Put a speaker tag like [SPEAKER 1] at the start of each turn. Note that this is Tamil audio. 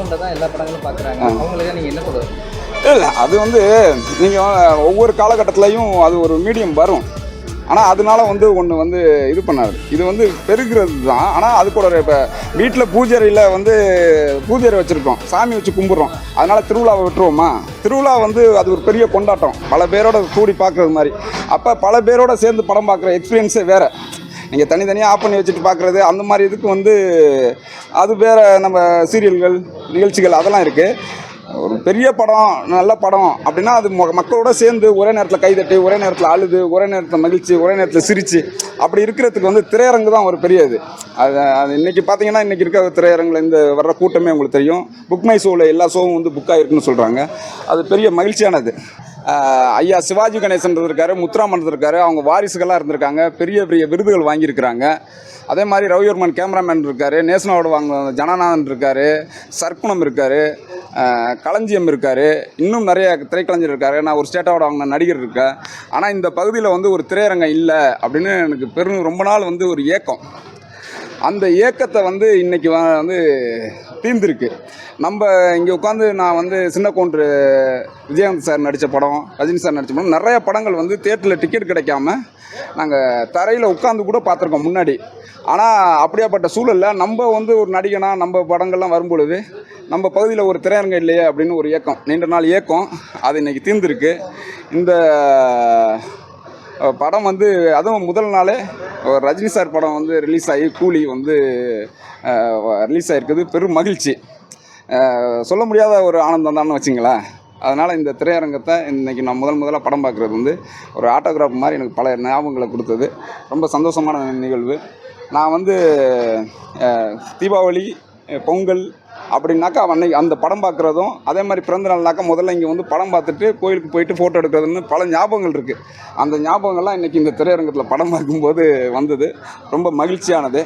[SPEAKER 1] ஃபோனில் தான் எல்லா படங்களும் பார்க்குறாங்க. அவங்களுக்கு நீங்கள் என்ன சொல்லுங்கள்?
[SPEAKER 2] இல்லை, அது வந்து நீங்கள் ஒவ்வொரு காலகட்டத்திலையும் அது ஒரு மீடியம் வரும். ஆனால் அதனால வந்து ஒன்று வந்து இது பண்ணாது. இது வந்து பெருகிறது தான். ஆனால் அது கூட இப்போ வீட்டில் பூஜையில் வந்து பூஜை வச்சுருக்கோம், சாமி வச்சு கும்பிட்றோம். அதனால் திருவிழாவை விட்டுருவோமா? திருவிழா வந்து அது ஒரு பெரிய கொண்டாட்டம், பல பேரோட கூடி பார்க்குறது மாதிரி. அப்போ பல பேரோட சேர்ந்து படம் பார்க்குற எக்ஸ்பீரியன்ஸே வேறு. நீங்கள் தனித்தனியாக ஆஃப் பண்ணி வச்சுட்டு பார்க்குறது அந்த மாதிரி இதுக்கு வந்து அது வேறு. நம்ம சீரியல்கள் நிகழ்ச்சிகள் அதெல்லாம் இருக்குது. ஒரு பெரிய படம், நல்ல படம் அப்படின்னா அது மக்களோட சேர்ந்து ஒரே நேரத்தில் கைதட்டி, ஒரே நேரத்தில் அழுது, ஒரே நேரத்தில் மகிழ்ச்சி, ஒரே நேரத்தில் சிரித்து அப்படி இருக்கிறதுக்கு வந்து திரையரங்கு தான் ஒரு பெரிய இது. அது இன்றைக்கி பார்த்தீங்கன்னா இன்றைக்கி இருக்க திரையரங்கில் இந்த வர்ற கூட்டமே உங்களுக்கு தெரியும். புக் மை ஷோவில் எல்லா ஷோவும் வந்து புக் ஆகிருக்குன்னு சொல்கிறாங்க. அது பெரிய மகிழ்ச்சியானது. ஐயா சிவாஜி கணேசன் இருக்காரு, முத்துராமன் இருக்காரு, அவங்க வாரிசுகளாக இருந்திருக்காங்க, பெரிய பெரிய விருதுகள் வாங்கியிருக்கிறாங்க. அதே மாதிரி ரவிவர்மன் கேமராமேன் இருக்கார், நேஷனல் அவார்டு வாங்க ஜனநாதன் இருக்கார், சர்க்குணம் இருக்கார், களஞ்சியம் இருக்கார், இன்னும் நிறைய திரைக்கலைஞர் இருக்கார். நான் ஒரு ஸ்டேட் அவார்டு வாங்கின நடிகர் இருக்கேன். ஆனால் இந்த பகுதியில் வந்து ஒரு திரையரங்கம் இல்லை அப்படின்னு எனக்கு ரொம்ப நாள் வந்து ஒரு ஏக்கம். அந்த ஏக்கத்தை வந்து இன்றைக்கி வந்து தீர்ந்துருக்கு. நம்ம இங்கே உட்காந்து நான் வந்து சின்ன கவுண்டர் விஜயகாந்த் சார் நடித்த படம், ரஜினி சார் நடித்த படம், நிறையா படங்கள் வந்து தியேட்டரில் டிக்கெட் கிடைக்காம நாங்கள் தரையில் உட்காந்து கூட பார்த்துருக்கோம் முன்னாடி. ஆனால் அப்படியாப்பட்ட சூழலில் நம்ம வந்து ஒரு நடிகனாக நம்ம படங்கள்லாம் வரும்பொழுது நம்ம பகுதியில் ஒரு திரையரங்கம் இல்லையே அப்படின்னு ஒரு ஏக்கம், நீண்ட நாள் ஏக்கம். அது இன்றைக்கி தீர்ந்துருக்கு. இந்த படம் வந்து அதுவும் முதல் நாளே ரஜினி சார் படம் வந்து ரிலீஸ் ஆகி கூலி வந்து ரிலீஸ் ஆகிருக்குது. பெரும் மகிழ்ச்சி, சொல்ல முடியாத ஒரு ஆனந்தம் தான்னு வச்சுங்களேன். அதனால் இந்த திரையரங்கத்தை இன்றைக்கி நான் முதலாக படம் பார்க்குறது வந்து ஒரு ஆட்டோகிராஃப் மாதிரி எனக்கு பல ஞாபகங்களை கொடுத்தது. ரொம்ப சந்தோஷமான நிகழ்வு. நான் வந்து தீபாவளி, பொங்கல் அப்படின்னாக்கா அன்னைக்கு அந்த படம் பார்க்குறதும், அதே மாதிரி பிறந்த நாள்னாக்கா முதல்ல இங்கே வந்து படம் பார்த்துட்டு கோயிலுக்கு போயிட்டு ஃபோட்டோ எடுக்கிறதுன்னு பல ஞாபகங்கள் இருக்குது. அந்த ஞாபகங்கள்லாம் இன்றைக்கி இந்த திரையரங்கத்தில் படம் பார்க்கும்போது வந்தது. ரொம்ப மகிழ்ச்சியானது.